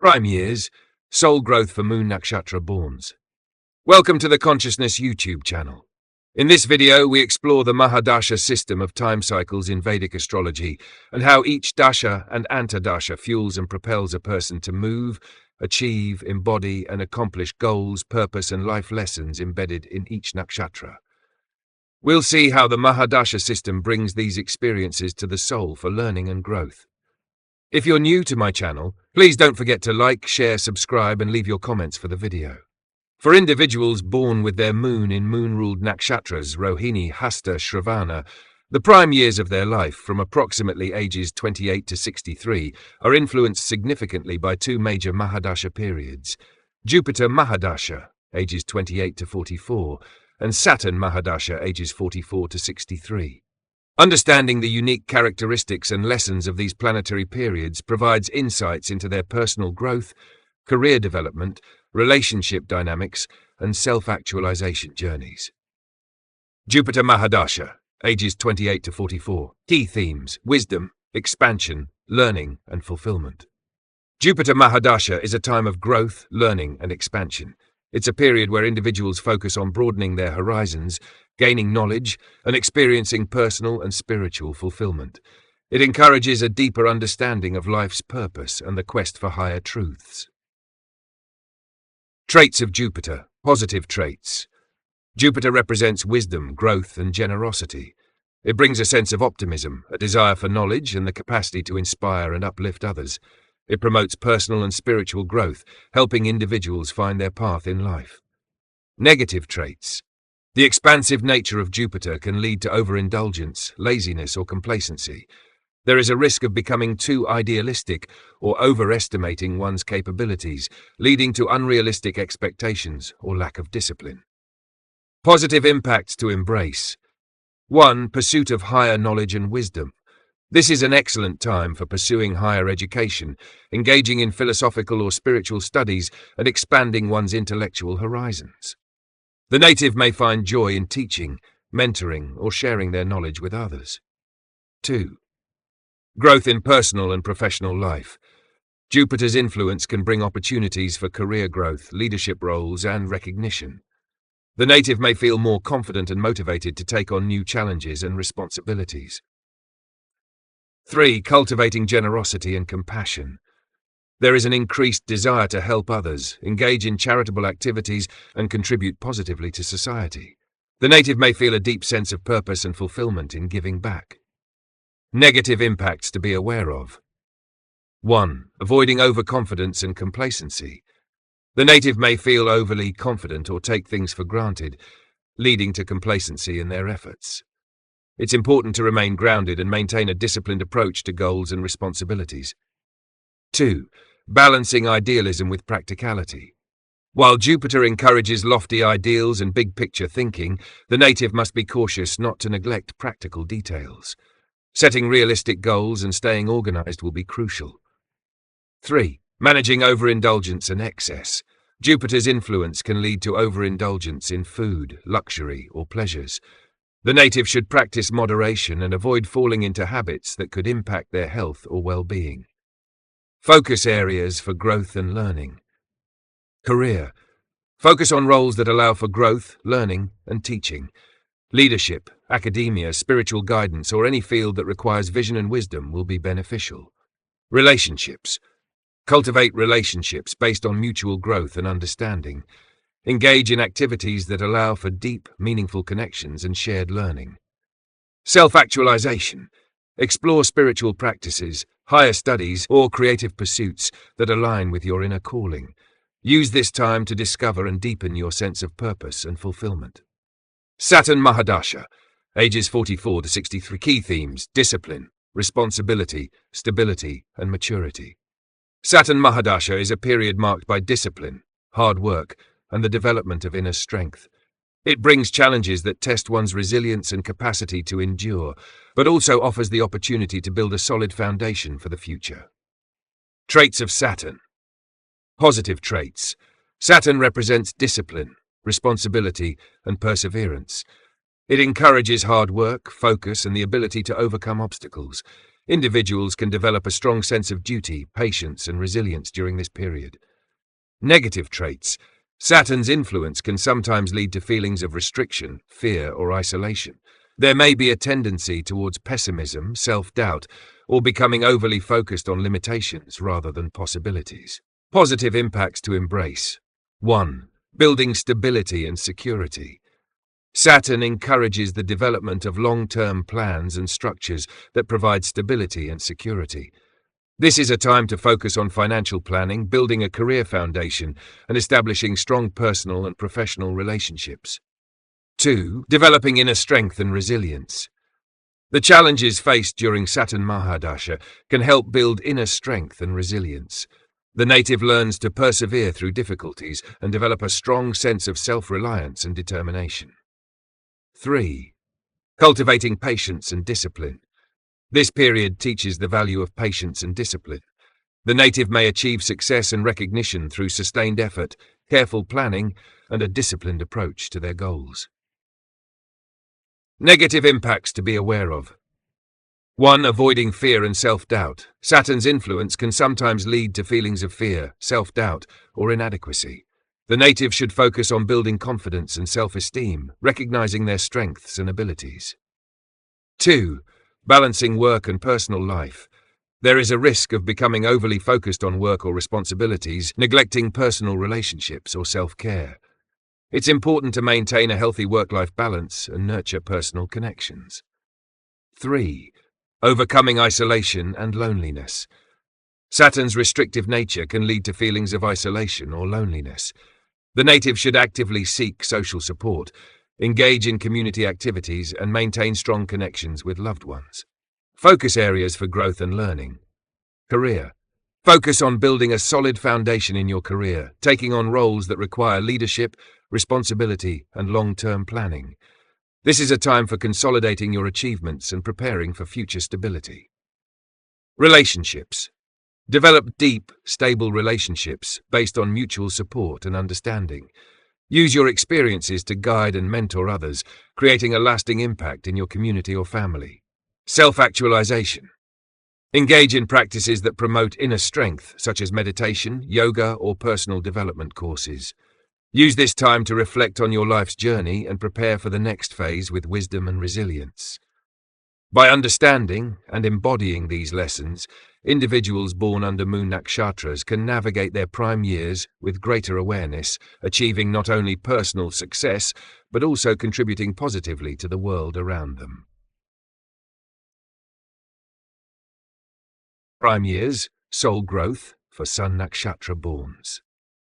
Prime years, soul growth for Moon Nakshatra borns. Welcome to the Consciousness YouTube channel. In this video, we explore the Mahadasha system of time cycles in Vedic astrology and how each dasha and antardasha fuels and propels a person to move, achieve, embody, and accomplish goals, purpose, and life lessons embedded in each nakshatra. We'll see how the Mahadasha system brings these experiences to the soul for learning and growth. If you're new to my channel, please don't forget to like, share, subscribe, and leave your comments for the video. For individuals born with their moon in moon-ruled nakshatras Rohini, Hasta, Shravana, the prime years of their life, from approximately ages 28 to 63, are influenced significantly by two major Mahadasha periods: Jupiter Mahadasha, ages 28 to 44, and Saturn Mahadasha, ages 44 to 63. Understanding the unique characteristics and lessons of these planetary periods provides insights into their personal growth, career development, relationship dynamics, and self-actualization journeys. Jupiter Mahadasha, ages 28 to 44. Key themes: wisdom, expansion, learning, and fulfillment. Jupiter Mahadasha is a time of growth, learning, and expansion. It's a period where individuals focus on broadening their horizons, gaining knowledge, and experiencing personal and spiritual fulfillment. It encourages a deeper understanding of life's purpose and the quest for higher truths. Traits of Jupiter. Positive traits. Jupiter represents wisdom, growth, and generosity. It brings a sense of optimism, a desire for knowledge, and the capacity to inspire and uplift others. It promotes personal and spiritual growth, helping individuals find their path in life. Negative traits. The expansive nature of Jupiter can lead to overindulgence, laziness, or complacency. There is a risk of becoming too idealistic or overestimating one's capabilities, leading to unrealistic expectations or lack of discipline. Positive impacts to embrace. 1. Pursuit of higher knowledge and wisdom. This is an excellent time for pursuing higher education, engaging in philosophical or spiritual studies, and expanding one's intellectual horizons. The native may find joy in teaching, mentoring, or sharing their knowledge with others. 2. Growth in personal and professional life. Jupiter's influence can bring opportunities for career growth, leadership roles, and recognition. The native may feel more confident and motivated to take on new challenges and responsibilities. 3. Cultivating generosity and compassion. There is an increased desire to help others, engage in charitable activities, and contribute positively to society. The native may feel a deep sense of purpose and fulfillment in giving back. Negative impacts to be aware of. 1. Avoiding overconfidence and complacency. The native may feel overly confident or take things for granted, leading to complacency in their efforts. It's important to remain grounded and maintain a disciplined approach to goals and responsibilities. 2. Balancing idealism with practicality. While Jupiter encourages lofty ideals and big-picture thinking, the native must be cautious not to neglect practical details. Setting realistic goals and staying organized will be crucial. 3. Managing overindulgence and excess. Jupiter's influence can lead to overindulgence in food, luxury, or pleasures. The native should practice moderation and avoid falling into habits that could impact their health or well-being. Focus areas for growth and learning. Career. Focus on roles that allow for growth, learning, and teaching. Leadership, academia, spiritual guidance, or any field that requires vision and wisdom will be beneficial. Relationships. Cultivate relationships based on mutual growth and understanding. Engage in activities that allow for deep, meaningful connections and shared learning. Self-actualization. Explore spiritual practices, higher studies, or creative pursuits that align with your inner calling. Use this time to discover and deepen your sense of purpose and fulfillment. Saturn Mahadasha, ages 44 to 63. Key themes: discipline, responsibility, stability, and maturity. Saturn Mahadasha is a period marked by discipline, hard work, and the development of inner strength. It brings challenges that test one's resilience and capacity to endure, but also offers the opportunity to build a solid foundation for the future. Traits of Saturn. Positive traits. Saturn represents discipline, responsibility, and perseverance. It encourages hard work, focus, and the ability to overcome obstacles. Individuals can develop a strong sense of duty, patience, and resilience during this period. Negative traits. Saturn's influence can sometimes lead to feelings of restriction, fear, or isolation. There may be a tendency towards pessimism, self-doubt, or becoming overly focused on limitations rather than possibilities. Positive impacts to embrace. 1. Building stability and security. Saturn encourages the development of long-term plans and structures that provide stability and security. This is a time to focus on financial planning, building a career foundation, and establishing strong personal and professional relationships. 2. Developing inner strength and resilience. The challenges faced during Saturn Mahadasha can help build inner strength and resilience. The native learns to persevere through difficulties and develop a strong sense of self-reliance and determination. 3. Cultivating patience and discipline. This period teaches the value of patience and discipline. The native may achieve success and recognition through sustained effort, careful planning, and a disciplined approach to their goals. Negative impacts to be aware of. 1. Avoiding fear and self-doubt. Saturn's influence can sometimes lead to feelings of fear, self-doubt, or inadequacy. The native should focus on building confidence and self-esteem, recognizing their strengths and abilities. 2. Balancing work and personal life. There is a risk of becoming overly focused on work or responsibilities, neglecting personal relationships or self-care. It's important to maintain a healthy work-life balance and nurture personal connections. 3. Overcoming isolation and loneliness. Saturn's restrictive nature can lead to feelings of isolation or loneliness. The native should actively seek social support, engage in community activities, and maintain strong connections with loved ones. Focus areas for growth and learning. Career. Focus on building a solid foundation in your career, taking on roles that require leadership, responsibility, and long-term planning. This is a time for consolidating your achievements and preparing for future stability. Relationships. Develop deep, stable relationships based on mutual support and understanding. Use your experiences to guide and mentor others, creating a lasting impact in your community or family. Self-actualization. Engage in practices that promote inner strength, such as meditation, yoga, or personal development courses. Use this time to reflect on your life's journey and prepare for the next phase with wisdom and resilience. By understanding and embodying these lessons, individuals born under Moon Nakshatras can navigate their prime years with greater awareness, achieving not only personal success, but also contributing positively to the world around them. Prime years, soul growth for Sun Nakshatra borns.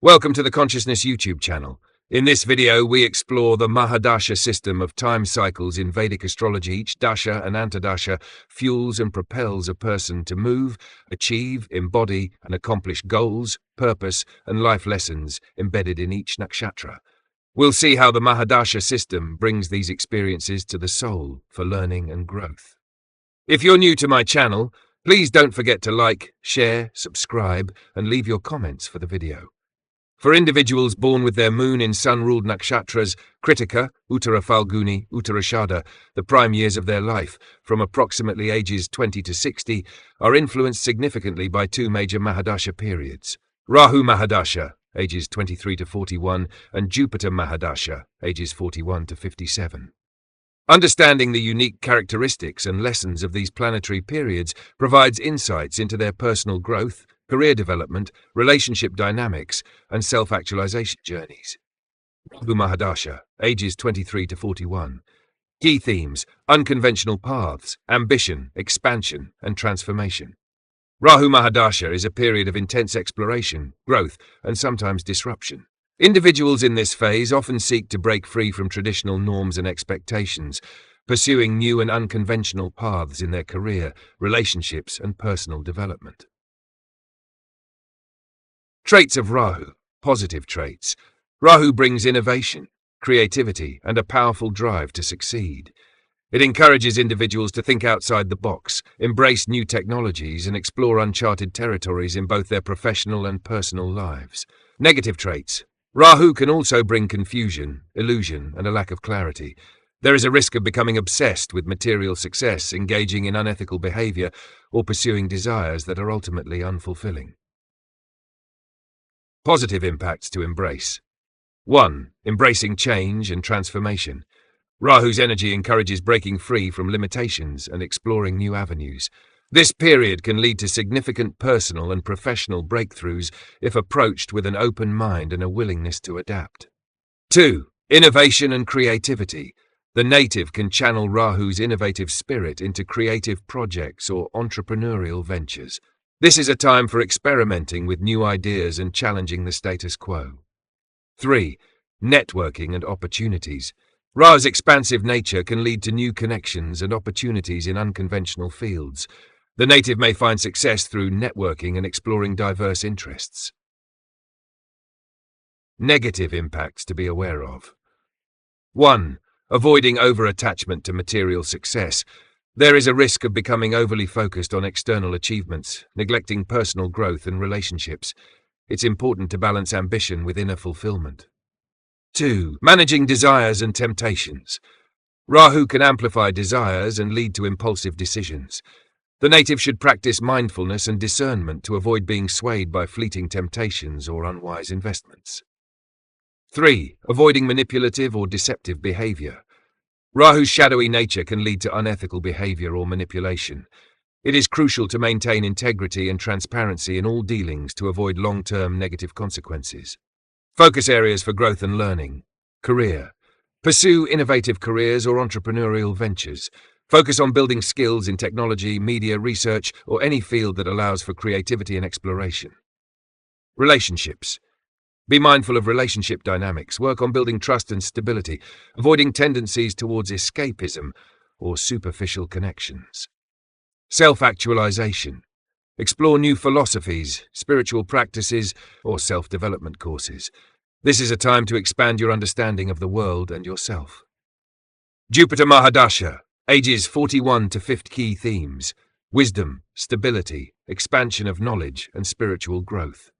Welcome to the Consciousness YouTube channel. In this video, we explore the Mahadasha system of time cycles in Vedic astrology. Each dasha and antadasha fuels and propels a person to move, achieve, embody, and accomplish goals, purpose, and life lessons embedded in each nakshatra. We'll see how the Mahadasha system brings these experiences to the soul for learning and growth. If you're new to my channel, please don't forget to like, share, subscribe, and leave your comments for the video. For individuals born with their moon in sun-ruled nakshatras, Krittika, Uttara Phalguni, Uttara Ashadha, the prime years of their life, from approximately ages 20 to 60, are influenced significantly by two major Mahadasha periods: Rahu Mahadasha, ages 23 to 41, and Jupiter Mahadasha, ages 41 to 57. Understanding the unique characteristics and lessons of these planetary periods provides insights into their personal growth, career development, relationship dynamics, and self-actualization journeys. Rahu Mahadasha, ages 23 to 41. Key themes: unconventional paths, ambition, expansion, and transformation. Rahu Mahadasha is a period of intense exploration, growth, and sometimes disruption. Individuals in this phase often seek to break free from traditional norms and expectations, pursuing new and unconventional paths in their career, relationships, and personal development. Traits of Rahu. Positive traits. Rahu brings innovation, creativity, and a powerful drive to succeed. It encourages individuals to think outside the box, embrace new technologies, and explore uncharted territories in both their professional and personal lives. Negative traits. Rahu can also bring confusion, illusion, and a lack of clarity. There is a risk of becoming obsessed with material success, engaging in unethical behavior, or pursuing desires that are ultimately unfulfilling. Positive impacts to embrace. 1. Embracing change and transformation. Rahu's energy encourages breaking free from limitations and exploring new avenues. This period can lead to significant personal and professional breakthroughs if approached with an open mind and a willingness to adapt. 2. Innovation and creativity. The native can channel Rahu's innovative spirit into creative projects or entrepreneurial ventures. This is a time for experimenting with new ideas and challenging the status quo. 3. Networking and opportunities. Ra's expansive nature can lead to new connections and opportunities in unconventional fields. The native may find success through networking and exploring diverse interests. Negative impacts to be aware of. 1. Avoiding over-attachment to material success. There is a risk of becoming overly focused on external achievements, neglecting personal growth and relationships. It's important to balance ambition with inner fulfillment. 2. Managing desires and temptations. Rahu can amplify desires and lead to impulsive decisions. The native should practice mindfulness and discernment to avoid being swayed by fleeting temptations or unwise investments. 3. Avoiding manipulative or deceptive behavior. Rahu's shadowy nature can lead to unethical behavior or manipulation. It is crucial to maintain integrity and transparency in all dealings to avoid long-term negative consequences. Focus areas for growth and learning. Career. Pursue innovative careers or entrepreneurial ventures. Focus on building skills in technology, media, research, or any field that allows for creativity and exploration. Relationships. Be mindful of relationship dynamics. Work on building trust and stability, avoiding tendencies towards escapism or superficial connections. Self-actualization. Explore new philosophies, spiritual practices, or self-development courses. This is a time to expand your understanding of the world and yourself. Jupiter Mahadasha, ages 41 to 50. Key themes: wisdom, stability, expansion of knowledge, and spiritual growth.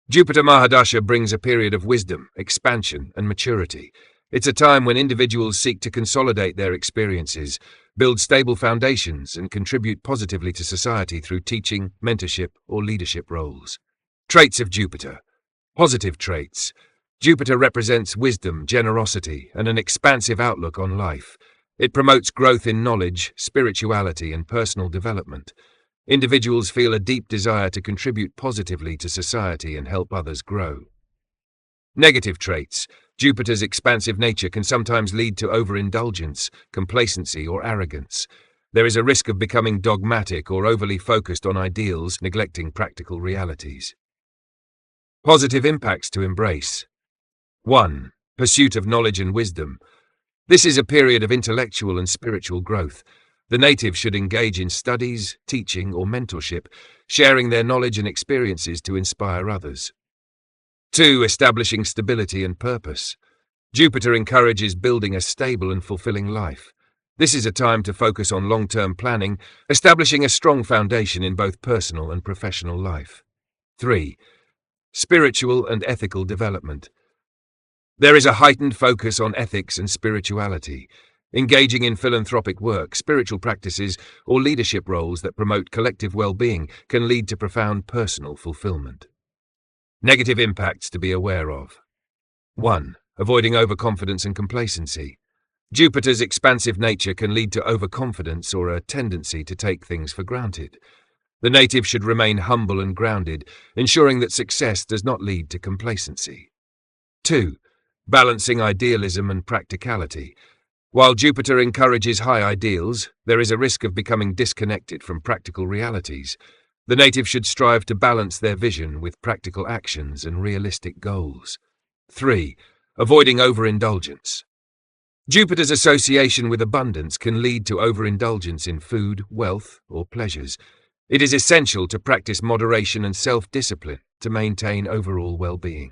Jupiter Mahadasha brings a period of wisdom, expansion, and maturity. It's a time when individuals seek to consolidate their experiences, build stable foundations, and contribute positively to society through teaching, mentorship, or leadership roles. Traits of Jupiter. Positive traits. Jupiter represents wisdom, generosity, and an expansive outlook on life. It promotes growth in knowledge, spirituality, and personal development. Individuals feel a deep desire to contribute positively to society and help others grow. Negative traits. Jupiter's expansive nature can sometimes lead to overindulgence, complacency, or arrogance. There is a risk of becoming dogmatic or overly focused on ideals, neglecting practical realities. Positive impacts to embrace. 1. Pursuit of knowledge and wisdom. This is a period of intellectual and spiritual growth. The native should engage in studies, teaching, or mentorship, sharing their knowledge and experiences to inspire others. 2. Establishing stability and purpose. Jupiter encourages building a stable and fulfilling life. This is a time to focus on long-term planning, establishing a strong foundation in both personal and professional life. 3. Spiritual and ethical development. There is a heightened focus on ethics and spirituality. Engaging in philanthropic work, spiritual practices, or leadership roles that promote collective well-being can lead to profound personal fulfillment. Negative impacts to be aware of. 1. Avoiding overconfidence and complacency. Jupiter's expansive nature can lead to overconfidence or a tendency to take things for granted. The native should remain humble and grounded, ensuring that success does not lead to complacency. 2. Balancing idealism and practicality. While Jupiter encourages high ideals, there is a risk of becoming disconnected from practical realities. The native should strive to balance their vision with practical actions and realistic goals. 3. Avoiding overindulgence. Jupiter's association with abundance can lead to overindulgence in food, wealth, or pleasures. It is essential to practice moderation and self-discipline to maintain overall well-being.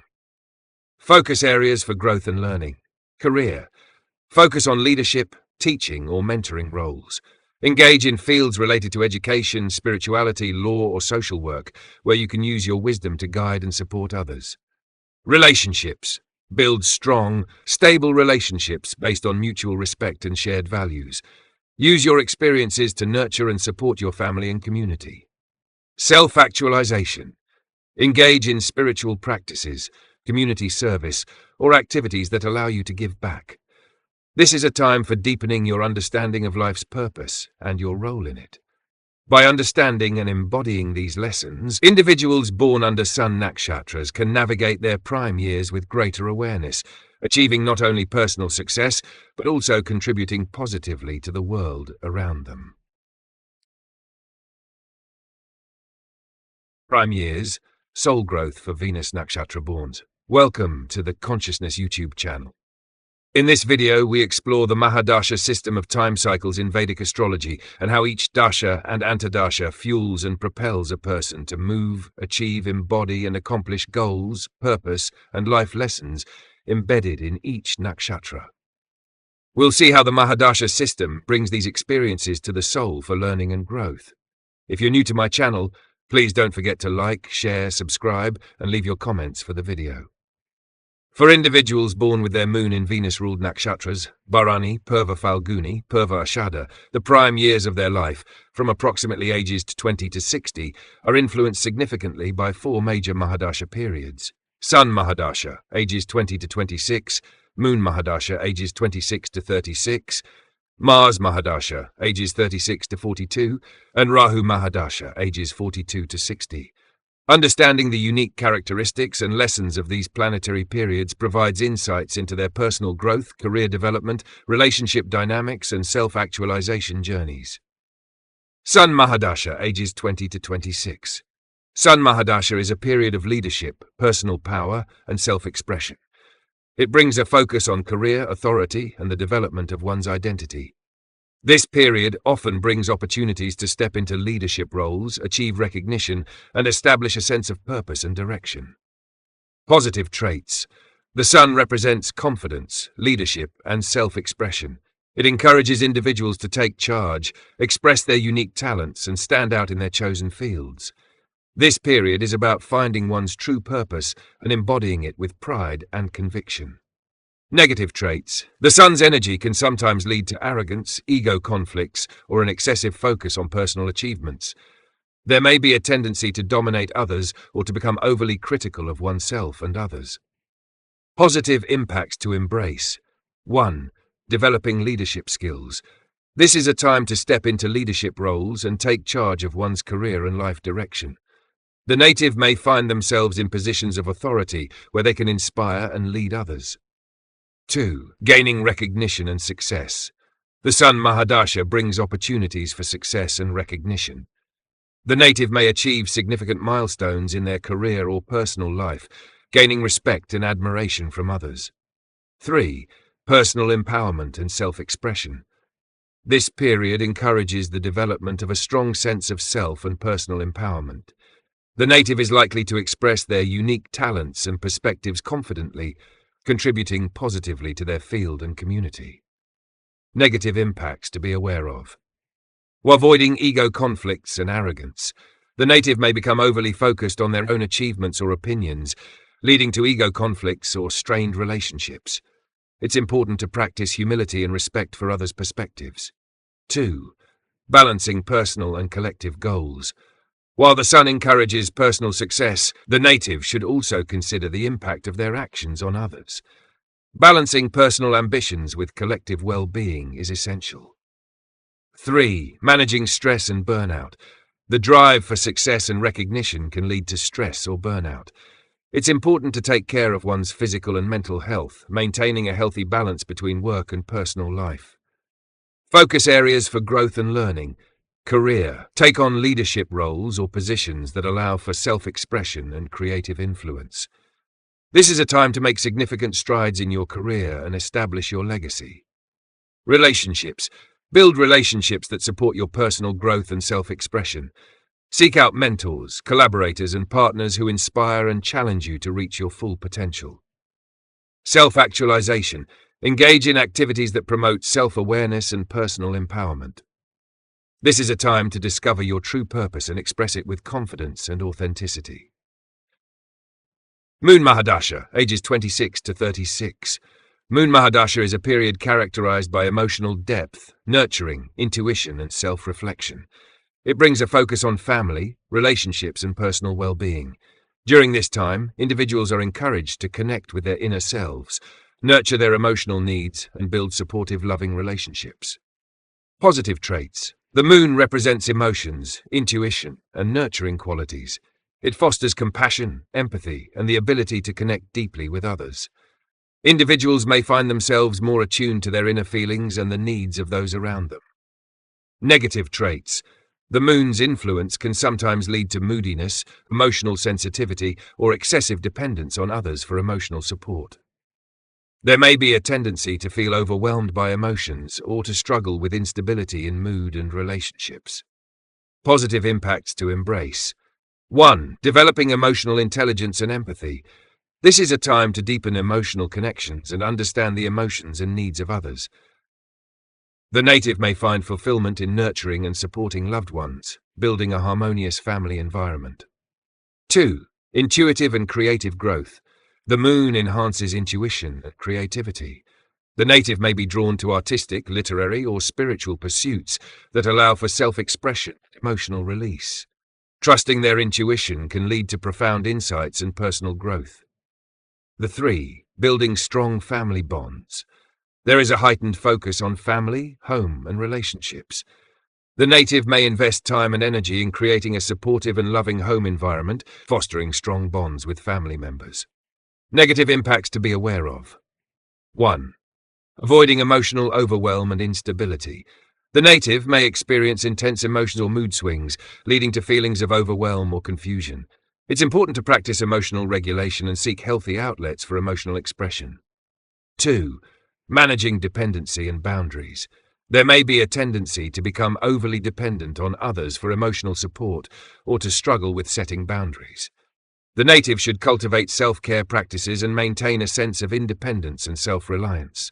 Focus areas for growth and learning. Career. Focus on leadership, teaching, or mentoring roles. Engage in fields related to education, spirituality, law, or social work, where you can use your wisdom to guide and support others. Relationships. Build strong, stable relationships based on mutual respect and shared values. Use your experiences to nurture and support your family and community. Self-actualization. Engage in spiritual practices, community service, or activities that allow you to give back. This is a time for deepening your understanding of life's purpose and your role in it. By understanding and embodying these lessons, individuals born under Sun Nakshatras can navigate their prime years with greater awareness, achieving not only personal success, but also contributing positively to the world around them. Prime years, soul growth for Venus Nakshatra borns. Welcome to the Consciousness YouTube channel. In this video, we explore the Mahadasha system of time cycles in Vedic astrology and how each dasha and antardasha fuels and propels a person to move, achieve, embody and accomplish goals, purpose and life lessons embedded in each nakshatra. We'll see how the Mahadasha system brings these experiences to the soul for learning and growth. If you're new to my channel, please don't forget to like, share, subscribe and leave your comments for the video. For individuals born with their moon in Venus-ruled nakshatras, Bharani, Purva Phalguni, Purva Ashadha, the prime years of their life, from approximately ages 20 to 60, are influenced significantly by four major Mahadasha periods. Sun Mahadasha, ages 20 to 26, Moon Mahadasha, ages 26 to 36, Mars Mahadasha, ages 36 to 42, and Rahu Mahadasha, ages 42 to 60. Understanding the unique characteristics and lessons of these planetary periods provides insights into their personal growth, career development, relationship dynamics, and self-actualization journeys. Sun Mahadasha, ages 20 to 26. Sun Mahadasha is a period of leadership, personal power, and self-expression. It brings a focus on career, authority, and the development of one's identity. This period often brings opportunities to step into leadership roles, achieve recognition, and establish a sense of purpose and direction. Positive traits. The sun represents confidence, leadership, and self-expression. It encourages individuals to take charge, express their unique talents, and stand out in their chosen fields. This period is about finding one's true purpose and embodying it with pride and conviction. Negative traits. The sun's energy can sometimes lead to arrogance, ego conflicts, or an excessive focus on personal achievements. There may be a tendency to dominate others or to become overly critical of oneself and others. Positive impacts to embrace. 1. Developing leadership skills. This is a time to step into leadership roles and take charge of one's career and life direction. The native may find themselves in positions of authority where they can inspire and lead others. 2. Gaining recognition and success. The Sun Mahadasha brings opportunities for success and recognition. The native may achieve significant milestones in their career or personal life, gaining respect and admiration from others. 3. Personal empowerment and self-expression. This period encourages the development of a strong sense of self and personal empowerment. The native is likely to express their unique talents and perspectives confidently, contributing positively to their field and community. Negative impacts to be aware of. While avoiding ego conflicts and arrogance, the native may become overly focused on their own achievements or opinions, leading to ego conflicts or strained relationships. It's important to practice humility and respect for others' perspectives. 2. Balancing personal and collective goals. While the sun encourages personal success, the native should also consider the impact of their actions on others. Balancing personal ambitions with collective well-being is essential. 3. Managing stress and burnout. The drive for success and recognition can lead to stress or burnout. It's important to take care of one's physical and mental health, maintaining a healthy balance between work and personal life. Focus areas for growth and learning. Career. Take on leadership roles or positions that allow for self-expression and creative influence. This is a time to make significant strides in your career and establish your legacy. Relationships. Build relationships that support your personal growth and self-expression. Seek out mentors, collaborators, and partners who inspire and challenge you to reach your full potential. Self-actualization. Engage in activities that promote self-awareness and personal empowerment. This is a time to discover your true purpose and express it with confidence and authenticity. Moon Mahadasha, ages 26 to 36. Moon Mahadasha is a period characterized by emotional depth, nurturing, intuition, and self-reflection. It brings a focus on family, relationships, and personal well-being. During this time, individuals are encouraged to connect with their inner selves, nurture their emotional needs, and build supportive, loving relationships. Positive traits. The moon represents emotions, intuition, and nurturing qualities. It fosters compassion, empathy, and the ability to connect deeply with others. Individuals may find themselves more attuned to their inner feelings and the needs of those around them. Negative traits. The moon's influence can sometimes lead to moodiness, emotional sensitivity, or excessive dependence on others for emotional support. There may be a tendency to feel overwhelmed by emotions or to struggle with instability in mood and relationships. Positive impacts to embrace. 1. Developing emotional intelligence and empathy. This is a time to deepen emotional connections and understand the emotions and needs of others. The native may find fulfillment in nurturing and supporting loved ones, building a harmonious family environment. 2. Intuitive and creative growth. The moon enhances intuition and creativity. The native may be drawn to artistic, literary, or spiritual pursuits that allow for self-expression and emotional release. Trusting their intuition can lead to profound insights and personal growth. 3. Building strong family bonds. There is a heightened focus on family, home, and relationships. The native may invest time and energy in creating a supportive and loving home environment, fostering strong bonds with family members. Negative impacts to be aware of. 1. Avoiding emotional overwhelm and instability. The native may experience intense emotional mood swings, leading to feelings of overwhelm or confusion. It's important to practice emotional regulation and seek healthy outlets for emotional expression. 2. Managing dependency and boundaries. There may be a tendency to become overly dependent on others for emotional support or to struggle with setting boundaries. The native should cultivate self-care practices and maintain a sense of independence and self-reliance.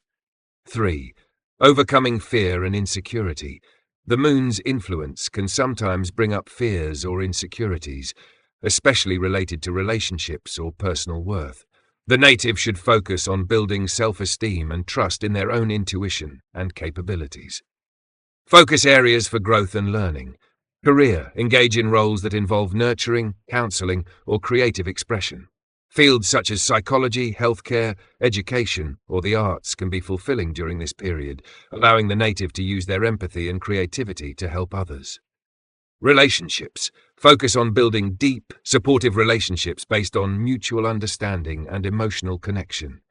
3. Overcoming fear and insecurity. The moon's influence can sometimes bring up fears or insecurities, especially related to relationships or personal worth. The native should focus on building self-esteem and trust in their own intuition and capabilities. Focus areas for growth and learning. Career. Engage in roles that involve nurturing, counseling, or creative expression. Fields such as psychology, healthcare, education, or the arts can be fulfilling during this period, allowing the native to use their empathy and creativity to help others. Relationships. Focus on building deep, supportive relationships based on mutual understanding and emotional connection.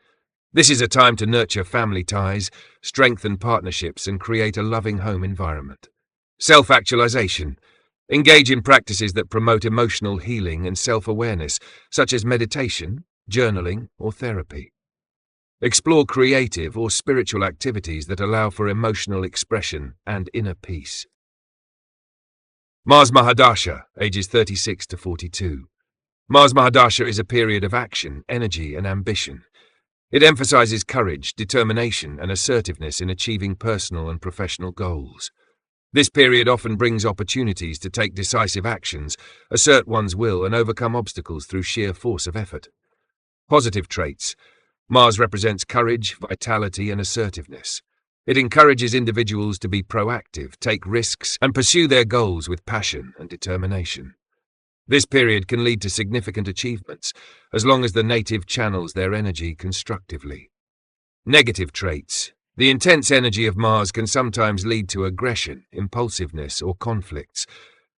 This is a time to nurture family ties, strengthen partnerships, and create a loving home environment. Self-actualization. Engage in practices that promote emotional healing and self-awareness, such as meditation, journaling, or therapy. Explore creative or spiritual activities that allow for emotional expression and inner peace. Mars Mahadasha, ages 36 to 42. Mars Mahadasha is a period of action, energy, and ambition. It emphasizes courage, determination, and assertiveness in achieving personal and professional goals. This period often brings opportunities to take decisive actions, assert one's will, and overcome obstacles through sheer force of effort. Positive traits. Mars represents courage, vitality, and assertiveness. It encourages individuals to be proactive, take risks, and pursue their goals with passion and determination. This period can lead to significant achievements, as long as the native channels their energy constructively. Negative traits. The intense energy of Mars can sometimes lead to aggression, impulsiveness, or conflicts.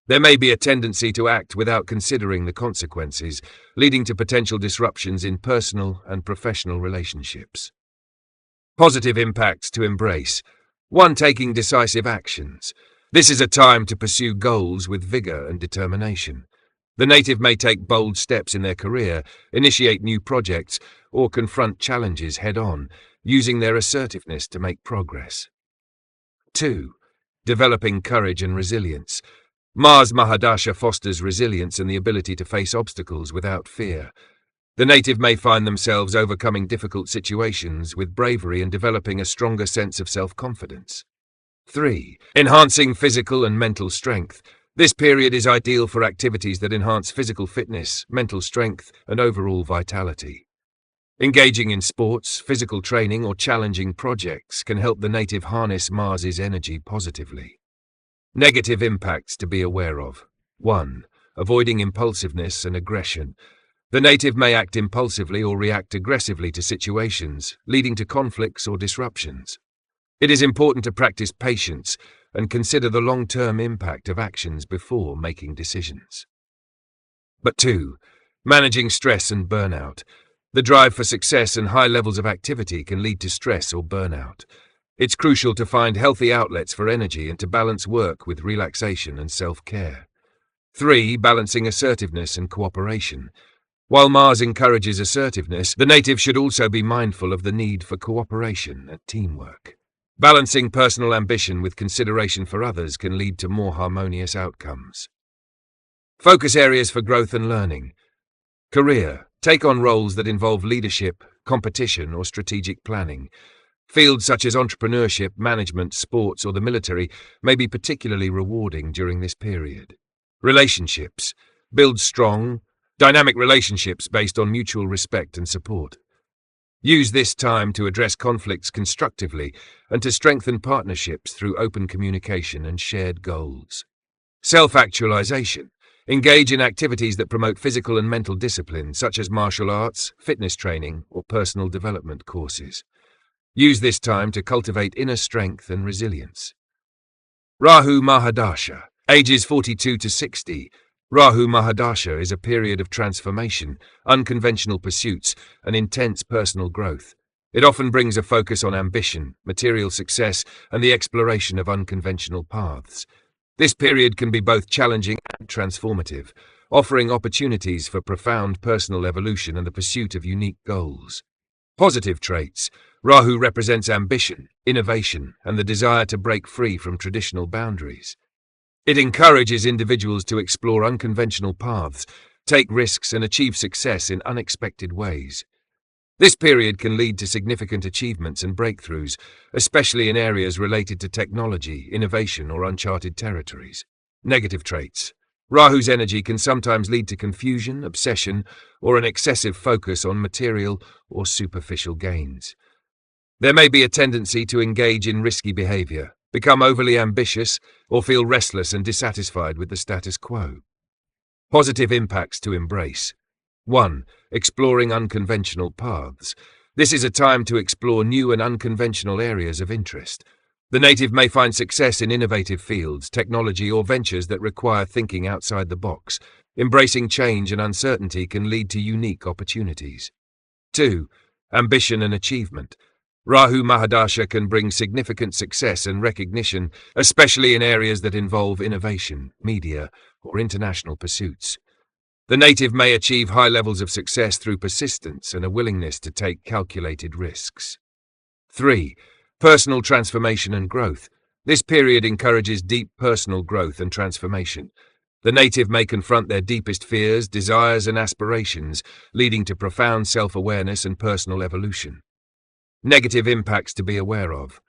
There may be a tendency to act without considering the consequences, leading to potential disruptions in personal and professional relationships. Positive impacts to embrace. 1. Taking decisive actions. This is a time to pursue goals with vigor and determination. The native may take bold steps in their career, initiate new projects, or confront challenges head-on, using their assertiveness to make progress. 2. Developing courage and resilience. Mars Mahadasha fosters resilience and the ability to face obstacles without fear. The native may find themselves overcoming difficult situations with bravery and developing a stronger sense of self-confidence. 3. Enhancing physical and mental strength. This period is ideal for activities that enhance physical fitness, mental strength, and overall vitality. Engaging in sports, physical training, or challenging projects can help the native harness Mars's energy positively. Negative impacts to be aware of. 1. Avoiding impulsiveness and aggression. The native may act impulsively or react aggressively to situations, leading to conflicts or disruptions. It is important to practice patience and consider the long-term impact of actions before making decisions. But 2. Managing stress and burnout. The drive for success and high levels of activity can lead to stress or burnout. It's crucial to find healthy outlets for energy and to balance work with relaxation and self-care. 3. Balancing assertiveness and cooperation. While Mars encourages assertiveness, the native should also be mindful of the need for cooperation and teamwork. Balancing personal ambition with consideration for others can lead to more harmonious outcomes. Focus areas for growth and learning. Career. Take on roles that involve leadership, competition, or strategic planning. Fields such as entrepreneurship, management, sports, or the military may be particularly rewarding during this period. Relationships. Build strong, dynamic relationships based on mutual respect and support. Use this time to address conflicts constructively and to strengthen partnerships through open communication and shared goals. Self-actualization. Engage in activities that promote physical and mental discipline, such as martial arts, fitness training, or personal development courses. Use this time to cultivate inner strength and resilience. Rahu Mahadasha. Ages 42 to 60. Rahu Mahadasha is a period of transformation, unconventional pursuits, and intense personal growth. It often brings a focus on ambition, material success, and the exploration of unconventional paths. This period can be both challenging and transformative, offering opportunities for profound personal evolution and the pursuit of unique goals. Positive traits. Rahu represents ambition, innovation, and the desire to break free from traditional boundaries. It encourages individuals to explore unconventional paths, take risks, and achieve success in unexpected ways. This period can lead to significant achievements and breakthroughs, especially in areas related to technology, innovation, or uncharted territories. Negative traits. Rahu's energy can sometimes lead to confusion, obsession, or an excessive focus on material or superficial gains. There may be a tendency to engage in risky behavior, become overly ambitious, or feel restless and dissatisfied with the status quo. Positive impacts to embrace. 1. Exploring unconventional paths. This is a time to explore new and unconventional areas of interest. The native may find success in innovative fields, technology, or ventures that require thinking outside the box. Embracing change and uncertainty can lead to unique opportunities. 2. Ambition and achievement. Rahu Mahadasha can bring significant success and recognition, especially in areas that involve innovation, media, or international pursuits. The native may achieve high levels of success through persistence and a willingness to take calculated risks. 3. Personal transformation and growth. This period encourages deep personal growth and transformation. The native may confront their deepest fears, desires, and aspirations, leading to profound self-awareness and personal evolution. Negative impacts to be aware of.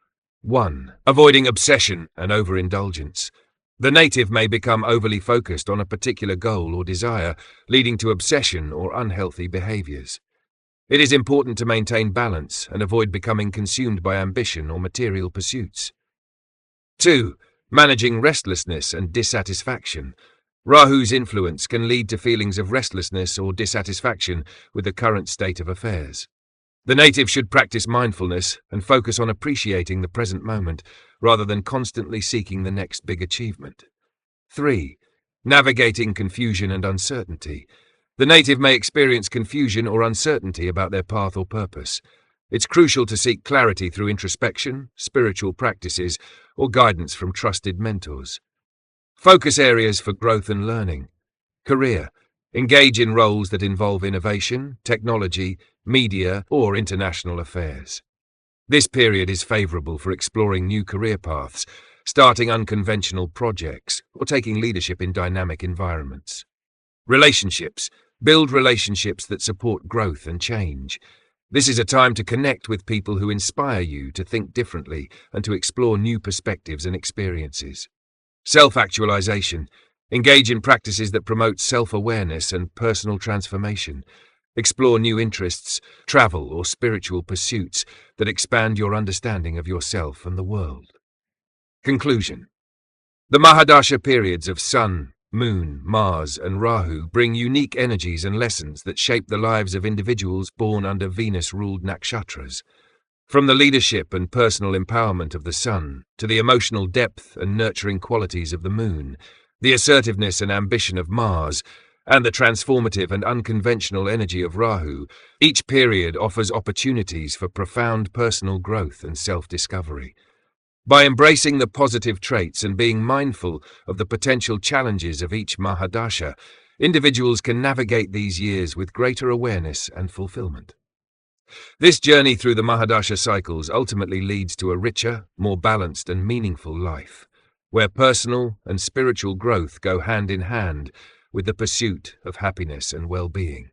1. Avoiding obsession and overindulgence. The native may become overly focused on a particular goal or desire, leading to obsession or unhealthy behaviors. It is important to maintain balance and avoid becoming consumed by ambition or material pursuits. 2. Managing restlessness and dissatisfaction. Rahu's influence can lead to feelings of restlessness or dissatisfaction with the current state of affairs. The native should practice mindfulness and focus on appreciating the present moment, rather than constantly seeking the next big achievement. 3. Navigating confusion and uncertainty. The native may experience confusion or uncertainty about their path or purpose. It's crucial to seek clarity through introspection, spiritual practices, or guidance from trusted mentors. Focus areas for growth and learning. Career. Engage in roles that involve innovation, technology, media, or international affairs. This period is favorable for exploring new career paths, starting unconventional projects, or taking leadership in dynamic environments. Relationships. Build relationships that support growth and change. This is a time to connect with people who inspire you to think differently and to explore new perspectives and experiences. Self-actualization. Engage in practices that promote self-awareness and personal transformation. Explore new interests, travel, or spiritual pursuits that expand your understanding of yourself and the world. Conclusion. The Mahadasha periods of Sun, Moon, Mars, and Rahu bring unique energies and lessons that shape the lives of individuals born under Venus-ruled nakshatras. From the leadership and personal empowerment of the Sun, to the emotional depth and nurturing qualities of the Moon, the assertiveness and ambition of Mars, and the transformative and unconventional energy of Rahu, each period offers opportunities for profound personal growth and self-discovery. By embracing the positive traits and being mindful of the potential challenges of each Mahadasha, individuals can navigate these years with greater awareness and fulfillment. This journey through the Mahadasha cycles ultimately leads to a richer, more balanced and meaningful life, where personal and spiritual growth go hand in hand with the pursuit of happiness and well-being.